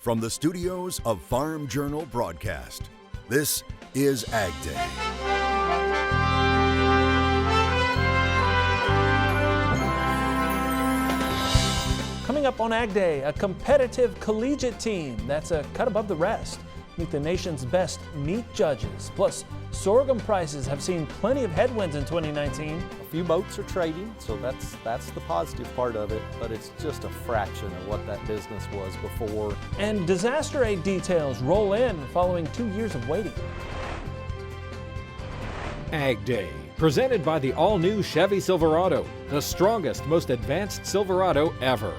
from the studios of Farm Journal Broadcast, this is AgDay. Coming up on AgDay, a competitive collegiate team that's a cut above the rest. Meet the nation's best meat judges. Plus, sorghum prices have seen plenty of headwinds in 2019. A few boats are trading, so that's the positive part of it, but it's just a fraction of what that business was before. And disaster aid details roll in following 2 years of waiting. AgDay, presented by the all-new Chevy Silverado, the strongest, most advanced Silverado ever.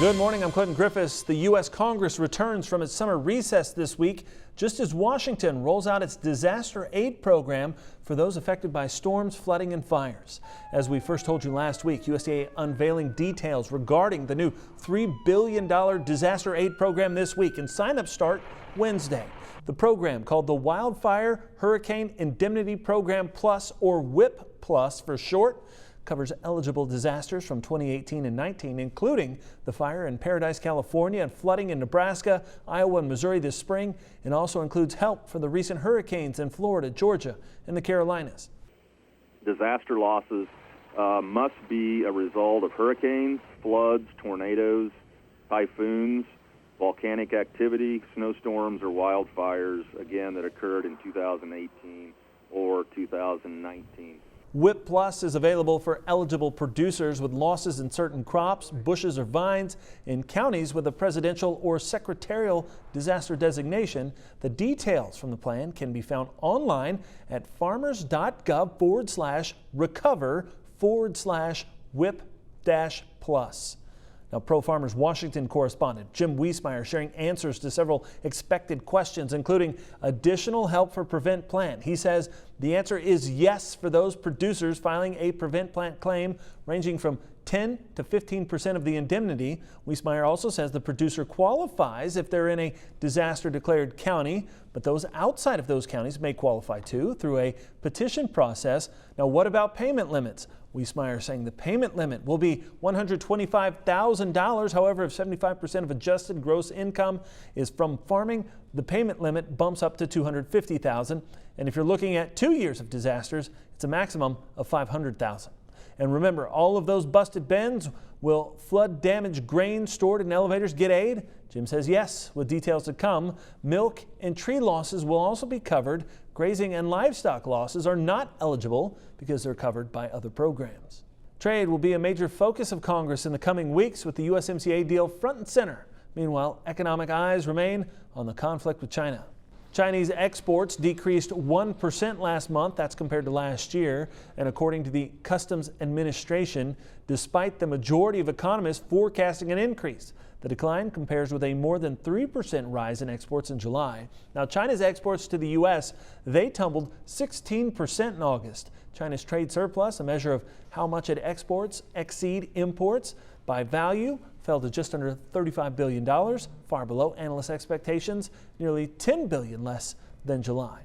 Good morning, I'm Clinton Griffiths. The U.S. Congress returns from its summer recess this week, just as Washington rolls out its disaster aid program for those affected by storms, flooding, and fires. As we first told you last week, USDA unveiling details regarding the new $3 billion disaster aid program this week, and sign-ups start Wednesday. The program, called the Wildfire Hurricane Indemnity Program Plus, or WIP Plus for short, covers eligible disasters from 2018 and 19, including the fire in Paradise, California, and flooding in Nebraska, Iowa, and Missouri this spring, and also includes help for the recent hurricanes in Florida, Georgia, and the Carolinas. Disaster losses must be a result of hurricanes, floods, tornadoes, typhoons, volcanic activity, snowstorms, or wildfires, again, that occurred in 2018 or 2019. WIP Plus is available for eligible producers with losses in certain crops, bushes, or vines in counties with a presidential or secretarial disaster designation. The details from the plan can be found online at farmers.gov/recover/WIP-Plus. Now, Pro Farmers Washington correspondent Jim Wiesmeyer sharing answers to several expected questions, including additional help for Prevent Plant. He says the answer is yes for those producers filing a Prevent Plant claim ranging from 10 to 15% of the indemnity. Wiesmeyer also says the producer qualifies if they're in a disaster declared county, but those outside of those counties may qualify too through a petition process. Now, what about payment limits? Wiesmeyer saying the payment limit will be $125,000. However, if 75% of adjusted gross income is from farming, the payment limit bumps up to $250,000. And if you're looking at 2 years of disasters, it's a maximum of $500,000. And remember, all of those busted bins, will flood damaged grain stored in elevators get aid? Jim says yes, with details to come. Milk and tree losses will also be covered. Grazing and livestock losses are not eligible because they're covered by other programs. Trade will be a major focus of Congress in the coming weeks with the USMCA deal front and center. Meanwhile, economic eyes remain on the conflict with China. Chinese exports decreased 1% last month. That's compared to last year. And according to the Customs Administration, despite the majority of economists forecasting an increase, the decline compares with a more than 3% rise in exports in July. Now, China's exports to the U.S., they tumbled 16% in August. China's trade surplus, a measure of how much it exports, exceed imports by value, fell to just under $35 billion, far below analyst expectations, nearly $10 billion less than July.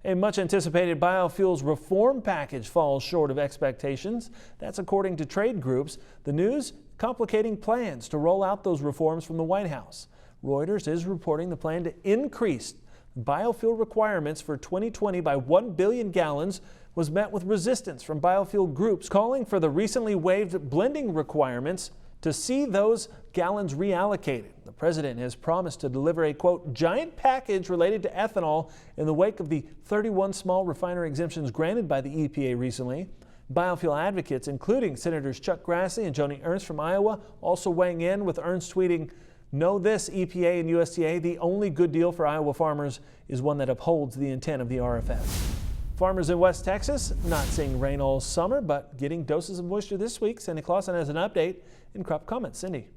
A much anticipated biofuels reform package falls short of expectations. That's according to trade groups. The news complicating plans to roll out those reforms from the White House. Reuters is reporting the plan to increase biofuel requirements for 2020 by 1 billion gallons was met with resistance from biofuel groups calling for the recently waived blending requirements to see those gallons reallocated. The president has promised to deliver a, quote, giant package related to ethanol in the wake of the 31 small refinery exemptions granted by the EPA recently. Biofuel advocates, including Senators Chuck Grassley and Joni Ernst from Iowa, also weighing in, with Ernst tweeting, "Know this, EPA and USDA, the only good deal for Iowa farmers is one that upholds the intent of the RFS." Farmers in West Texas not seeing rain all summer, but getting doses of moisture this week. Cindy Clausen has an update in Crop Comments. Cindy.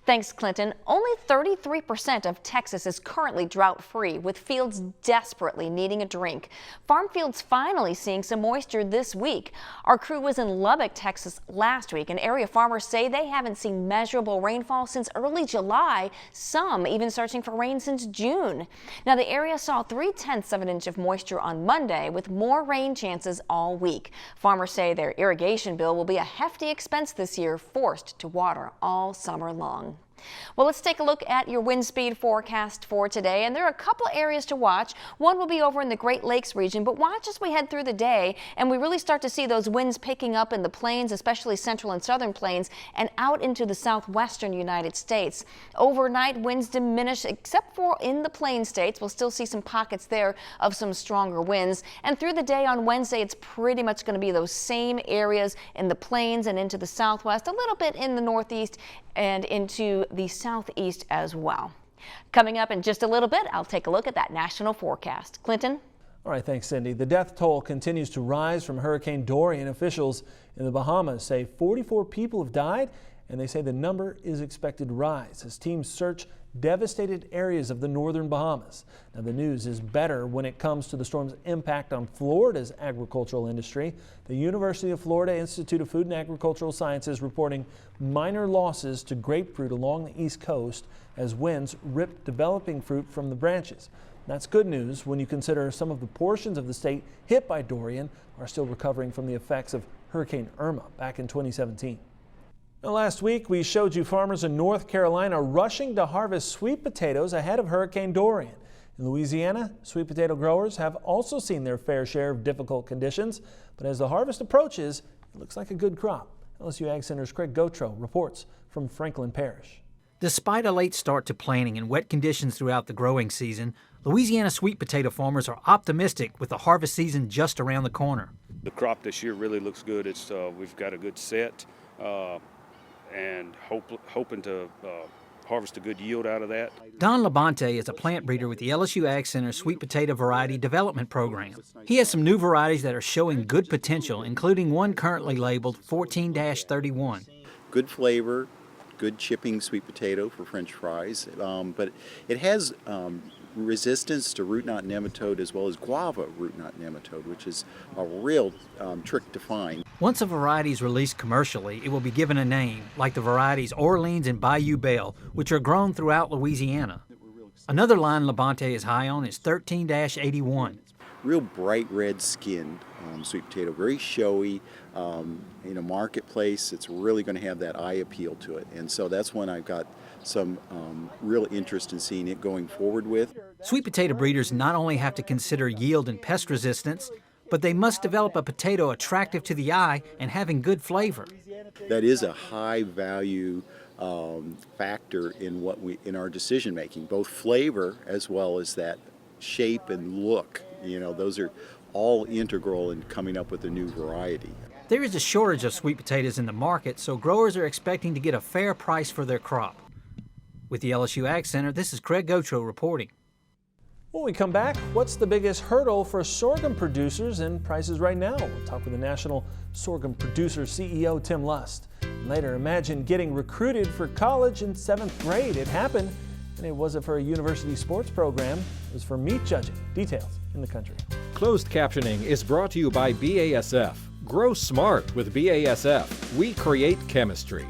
Thanks, Clinton. Only 33% of Texas is currently drought-free, with fields desperately needing a drink. Farm fields finally seeing some moisture this week. Our crew was in Lubbock, Texas last week, and area farmers say they haven't seen measurable rainfall since early July, some even searching for rain since June. Now, the area saw 3/10 of an inch of moisture on Monday, with more rain chances all week. Farmers say their irrigation bill will be a hefty expense this year, forced to water all summer long. Well, let's take a look at your wind speed forecast for today, and there are a couple areas to watch. One will be over in the Great Lakes region, but watch as we head through the day and we really start to see those winds picking up in the plains, especially central and southern plains, and out into the southwestern United States. Overnight, winds diminish except for in the plain states. We'll still see some pockets there of some stronger winds, and through the day on Wednesday, it's pretty much going to be those same areas in the plains and into the southwest, a little bit in the northeast and into the southeast as well. Coming up in just a little bit, I'll take a look at that national forecast. Clinton? All right, thanks, Cindy. The death toll continues to rise from Hurricane Dorian. Officials in the Bahamas say 44 people have died, and they say the number is expected to rise as teams search devastated areas of the northern Bahamas. Now, the news is better when it comes to the storm's impact on Florida's agricultural industry. The University of Florida Institute of Food and Agricultural Sciences reporting minor losses to grapefruit along the east coast as winds ripped developing fruit from the branches. That's good news when you consider some of the portions of the state hit by Dorian are still recovering from the effects of Hurricane Irma back in 2017. Now, last week, we showed you farmers in North Carolina rushing to harvest sweet potatoes ahead of Hurricane Dorian. In Louisiana, sweet potato growers have also seen their fair share of difficult conditions, but as the harvest approaches, it looks like a good crop. LSU Ag Center's Craig Gautreaux reports from Franklin Parish. Despite a late start to planting and wet conditions throughout the growing season, Louisiana sweet potato farmers are optimistic with the harvest season just around the corner. The crop this year really looks good. We've got a good set. And hoping to harvest a good yield out of that. Don Labonte is a plant breeder with the LSU Ag Center Sweet Potato Variety Development Program. He has some new varieties that are showing good potential, including one currently labeled 14-31. Good flavor, good chipping sweet potato for French fries, but it has resistance to root knot nematode as well as guava root knot nematode, which is a real trick to find. Once a variety is released commercially, it will be given a name, like the varieties Orleans and Bayou Belle, which are grown throughout Louisiana. Another line Labonte is high on is 13-81. Real bright red skinned sweet potato, very showy. In a marketplace, it's really going to have that eye appeal to it, and so that's when I've got some real interest in seeing it going forward with. Sweet potato breeders not only have to consider yield and pest resistance, but they must develop a potato attractive to the eye and having good flavor. That is a high value factor in our decision making, both flavor as well as that shape and look. You know, those are all integral in coming up with a new variety. There is a shortage of sweet potatoes in the market, so growers are expecting to get a fair price for their crop. With the LSU Ag Center, this is Craig Gautreaux reporting. When we come back, what's the biggest hurdle for sorghum producers and prices right now? We'll talk with the National Sorghum Producers CEO, Tim Lust. And later, imagine getting recruited for college in 7th grade. It happened, and it wasn't for a university sports program. It was for meat judging. Details in the country. Closed captioning is brought to you by BASF. Grow smart with BASF. We create chemistry.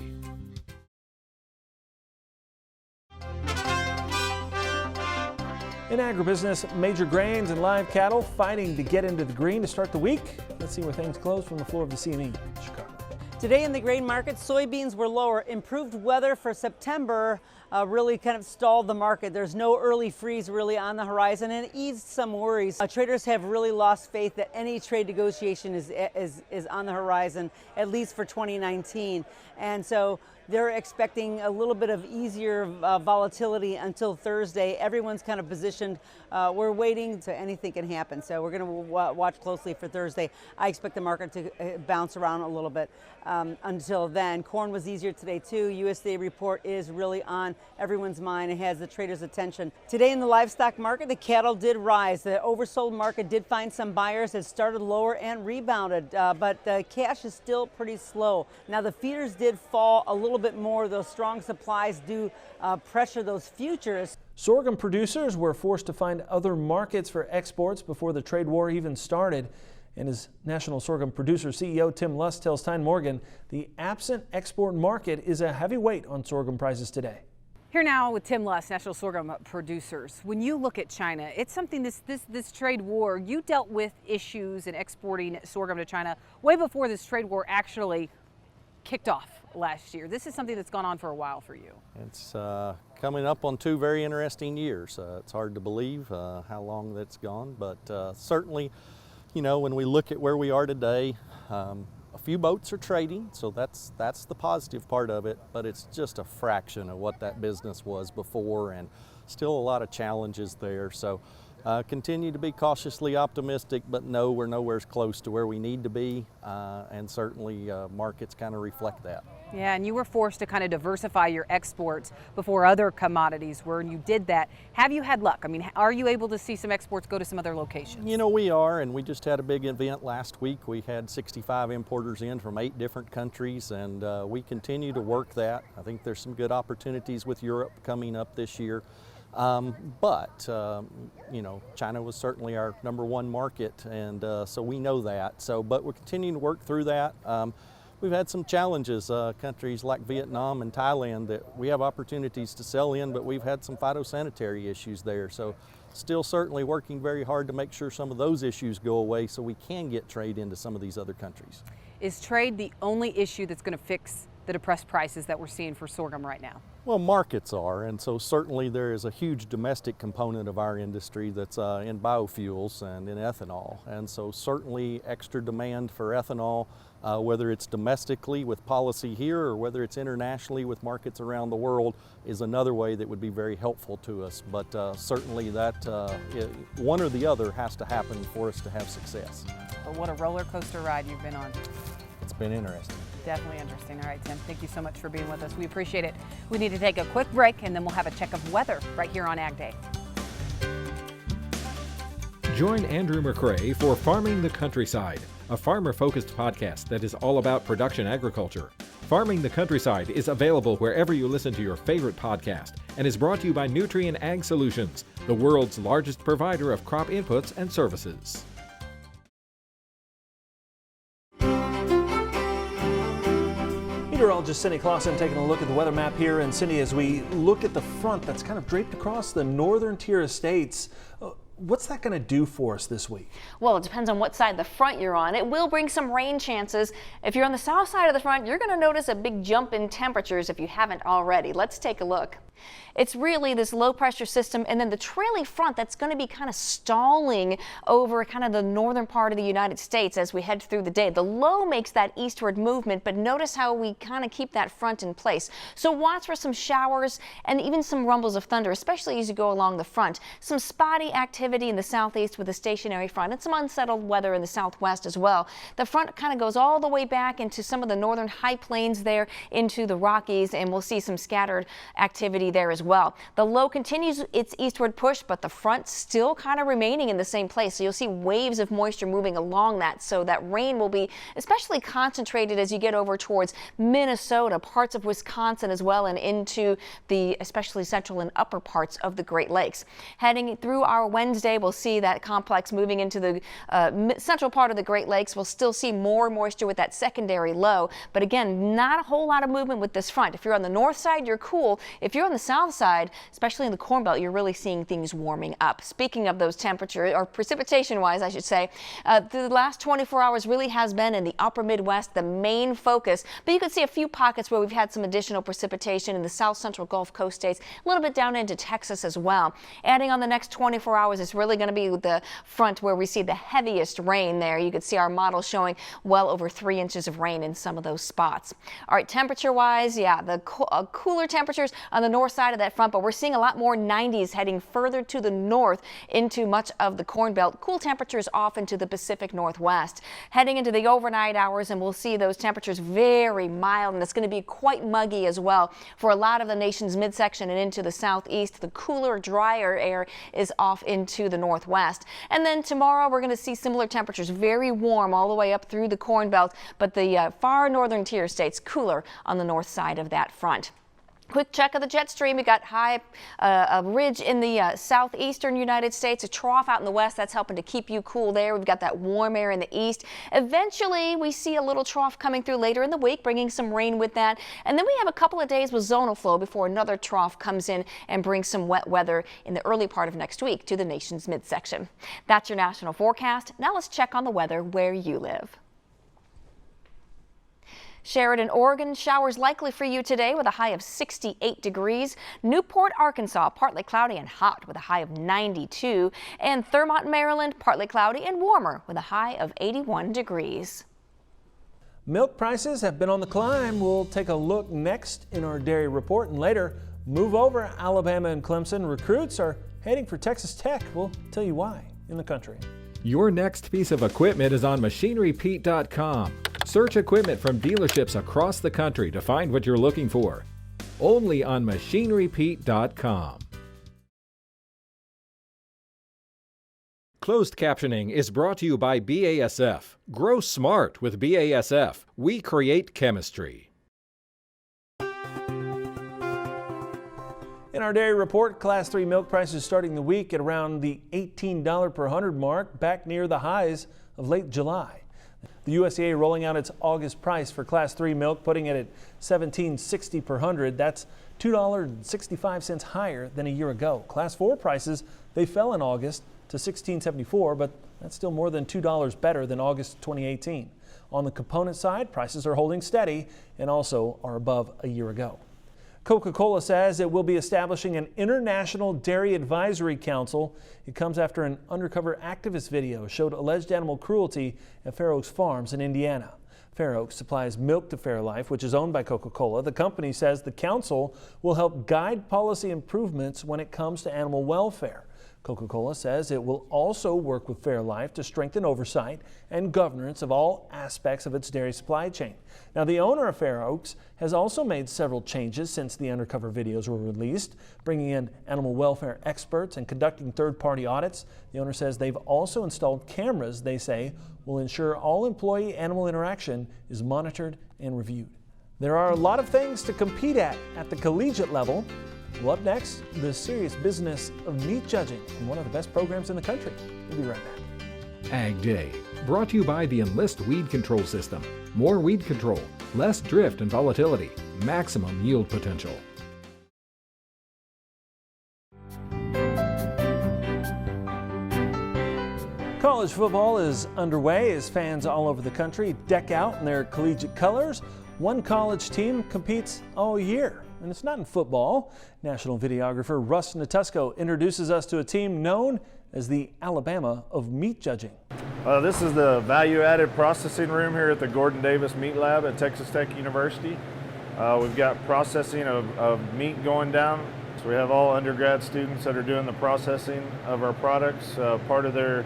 In agribusiness, major grains and live cattle fighting to get into the green to start the week. Let's see where things close from the floor of the CME in Chicago. Today in the grain market, soybeans were lower. Improved weather for September really kind of stalled the market. There's no early freeze really on the horizon, and it eased some worries. Traders have really lost faith that any trade negotiation is on the horizon, at least for 2019. And so they're expecting a little bit of easier volatility until Thursday. Everyone's kind of positioned. We're waiting, so anything can happen. So we're going to watch closely for Thursday. I expect the market to bounce around a little bit until then. Corn was easier today too. USDA report is really on everyone's mind. It has the traders' attention. Today in the livestock market, the cattle did rise. The oversold market did find some buyers that started lower and rebounded, but the cash is still pretty slow. Now the feeders did fall a little bit more. Those strong supplies do pressure those futures. Sorghum producers were forced to find other markets for exports before the trade war even started. And as National Sorghum Producer CEO Tim Lust tells Tyne Morgan, the absent export market is a heavy weight on sorghum prices today. Here now with Tim Lust, National Sorghum Producers. When you look at China, it's something, this trade war, you dealt with issues in exporting sorghum to China way before this trade war actually kicked off last year. This is something that's gone on for a while for you. It's coming up on 2 very interesting years. It's hard to believe how long that's gone, but certainly, you know, when we look at where we are today, a few boats are trading, so that's the positive part of it, but it's just a fraction of what that business was before, and still a lot of challenges there. So continue to be cautiously optimistic, but no, we're nowhere close to where we need to be, and certainly markets kind of reflect that. Yeah, and you were forced to kind of diversify your exports before other commodities were, and you did that. Have you had luck? I mean, are you able to see some exports go to some other locations? You know, we are, and we just had a big event last week. We had 65 importers in from 8 different countries, and we continue to work that. I think there's some good opportunities with Europe coming up this year. But you know, China was certainly our #1 market, and so we know that. So, but we're continuing to work through that. We've had some challenges, countries like Vietnam and Thailand that we have opportunities to sell in, but we've had some phytosanitary issues there. So still certainly working very hard to make sure some of those issues go away so we can get trade into some of these other countries. Is trade the only issue that's going to fix the depressed prices that we're seeing for sorghum right now? Well, markets are, and so certainly there is a huge domestic component of our industry that's in biofuels and in ethanol, and so certainly extra demand for ethanol, whether it's domestically with policy here or whether it's internationally with markets around the world, is another way that would be very helpful to us. But certainly that one or the other has to happen for us to have success. But what a roller coaster ride you've been on. It's been interesting. Definitely interesting. All right, Tim, thank you so much for being with us. We appreciate it. We need to take a quick break, and then we'll have a check of weather right here on Ag Day. Join Andrew McCrae for Farming the Countryside, a farmer-focused podcast that is all about production agriculture. Farming the Countryside is available wherever you listen to your favorite podcast and is brought to you by Nutrien Ag Solutions, the world's largest provider of crop inputs and services. Meteorologist Cindy Clausen taking a look at the weather map here. And Cindy, as we look at the front that's kind of draped across the northern tier of states, what's that going to do for us this week? Well, it depends on what side of the front you're on. It will bring some rain chances. If you're on the south side of the front, you're going to notice a big jump in temperatures if you haven't already. Let's take a look. It's really this low pressure system and then the trailing front that's going to be kind of stalling over kind of the northern part of the United States as we head through the day. The low makes that eastward movement, but notice how we kind of keep that front in place. So watch for some showers and even some rumbles of thunder, especially as you go along the front. Some spotty activity in the southeast with a stationary front and some unsettled weather in the southwest as well. The front kind of goes all the way back into some of the northern high plains there into the Rockies, and we'll see some scattered activity there as well. The low continues its eastward push, but the front still kind of remaining in the same place. So you'll see waves of moisture moving along that. So that rain will be especially concentrated as you get over towards Minnesota, parts of Wisconsin as well, and into the especially central and upper parts of the Great Lakes. Heading through our Wednesday, we'll see that complex moving into the central part of the Great Lakes. We'll still see more moisture with that secondary low, but again, not a whole lot of movement with this front. If you're on the north side, you're cool. If you're on the south side, especially in the Corn Belt, you're really seeing things warming up. Speaking of those temperatures, or precipitation-wise, I should say, the last 24 hours really has been in the upper Midwest the main focus, but you can see a few pockets where we've had some additional precipitation in the south central Gulf Coast states, a little bit down into Texas as well. Adding on the next 24 hours, it's really going to be the front where we see the heaviest rain there. You can see our model showing well over 3 inches of rain in some of those spots. All right, temperature-wise, yeah, the cooler temperatures on the north side of that front, but we're seeing a lot more 90s heading further to the north into much of the Corn Belt. Cool temperatures off into the Pacific Northwest. Heading into the overnight hours, and we'll see those temperatures very mild, and it's going to be quite muggy as well for a lot of the nation's midsection and into the southeast. The cooler, drier air is off into the northwest. And then tomorrow we're going to see similar temperatures, very warm all the way up through the Corn Belt, but the far northern tier states cooler on the north side of that front. Quick check of the jet stream. We got a ridge in the southeastern United States, a trough out in the west. That's helping to keep you cool there. We've got that warm air in the east. Eventually, we see a little trough coming through later in the week, bringing some rain with that. And then we have a couple of days with zonal flow before another trough comes in and brings some wet weather in the early part of next week to the nation's midsection. That's your national forecast. Now let's check on the weather where you live. Sheridan, Oregon, showers likely for you today with a high of 68 degrees. Newport, Arkansas, partly cloudy and hot with a high of 92. And Thurmont, Maryland, partly cloudy and warmer with a high of 81 degrees. Milk prices have been on the climb. We'll take a look next in our dairy report, and later, move over Alabama and Clemson. Recruits are heading for Texas Tech. We'll tell you why in the country. Your next piece of equipment is on MachineryPete.com. Search equipment from dealerships across the country to find what you're looking for. Only on MachineryPete.com. Closed captioning is brought to you by BASF. Grow smart with BASF. We create chemistry. In our dairy report, Class 3 milk prices starting the week at around the $18 per hundred mark, back near the highs of late July. The USDA rolling out its August price for Class 3 milk, putting it at $17.60 per hundred. That's $2.65 higher than a year ago. Class 4 prices, they fell in August to $16.74, but that's still more than $2 better than August 2018. On the component side, prices are holding steady and also are above a year ago. Coca-Cola says it will be establishing an International Dairy Advisory Council. It comes after an undercover activist video showed alleged animal cruelty at Fair Oaks Farms in Indiana. Fair Oaks supplies milk to Fairlife, which is owned by Coca-Cola. The company says the council will help guide policy improvements when it comes to animal welfare. Coca-Cola says it will also work with Fairlife to strengthen oversight and governance of all aspects of its dairy supply chain. Now, the owner of Fair Oaks has also made several changes since the undercover videos were released, bringing in animal welfare experts and conducting third-party audits. The owner says they've also installed cameras they say will ensure all employee-animal interaction is monitored and reviewed. There are a lot of things to compete at the collegiate level. Well, up next, the serious business of meat judging from one of the best programs in the country. We'll be right back. AgDay, brought to you by the Enlist Weed Control System. More weed control, less drift and volatility, maximum yield potential. College football is underway as fans all over the country deck out in their collegiate colors. One college team competes all year, and it's not in football. National videographer Russ Natusco introduces us to a team known as the Alabama of meat judging. This is the value-added processing room here at the Gordon Davis Meat Lab at Texas Tech University. We've got processing of meat going down. So we have all undergrad students that are doing the processing of our products. Part of their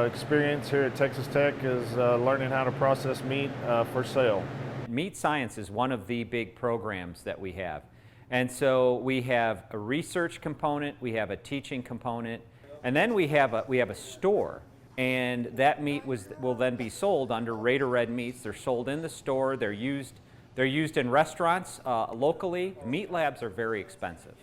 experience here at Texas Tech is learning how to process meat for sale. Meat science is one of the big programs that we have. And so we have a research component, we have a teaching component, and then we have a store. And that meat will then be sold under Raider Red Meats. They're sold in the store, they're used in restaurants locally. Meat labs are very expensive.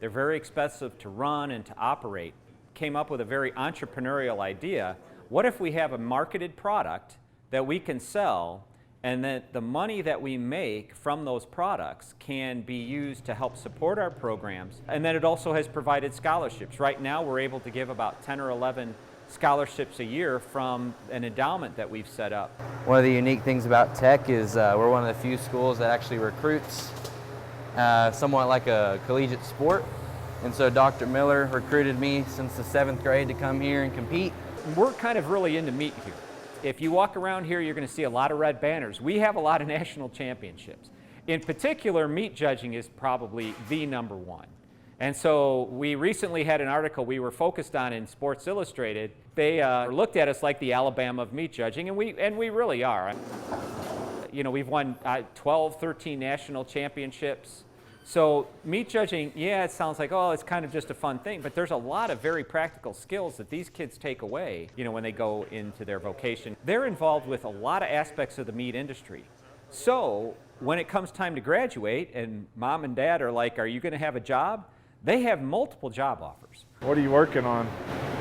They're very expensive to run and to operate. Came up with a very entrepreneurial idea. What if we have a marketed product that we can sell, and that the money that we make from those products can be used to help support our programs? And then it also has provided scholarships. Right now we're able to give about 10 or 11 scholarships a year from an endowment that we've set up. One of the unique things about Tech is we're one of the few schools that actually recruits somewhat like a collegiate sport. And so Dr. Miller recruited me since the 7th grade to come here and compete. We're kind of really into meat here. If you walk around here, you're going to see a lot of red banners. We have a lot of national championships. In particular, meat judging is probably the number one. And so we recently had an article we were focused on in Sports Illustrated. They looked at us like the Alabama of meat judging, and we really are. You know, we've won 12, 13 national championships. So meat judging, yeah, it sounds like, oh, it's kind of just a fun thing, but there's a lot of very practical skills that these kids take away, you know, when they go into their vocation. They're involved with a lot of aspects of the meat industry. So when it comes time to graduate and mom and dad are like, are you going to have a job? They have multiple job offers. What are you working on?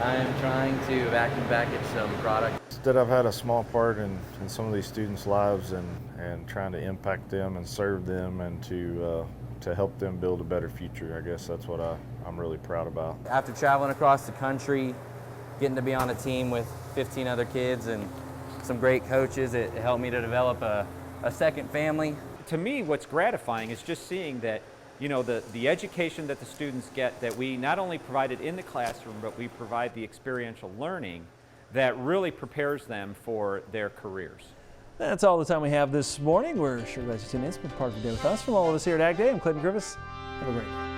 I am trying to vacuum package some products. That I've had a small part in some of these students' lives and trying to impact them and serve them and to help them build a better future. I guess that's what I'm really proud about. After traveling across the country, getting to be on a team with 15 other kids and some great coaches, it helped me to develop a a second family. To me, what's gratifying is just seeing that, you know, the education that the students get, that we not only provide it in the classroom, but we provide the experiential learning that really prepares them for their careers. That's all the time we have this morning. We're sure glad you tuned in. It's been part of the day with us. From all of us here at AgDay, I'm Clinton Griffiths. Have a great day.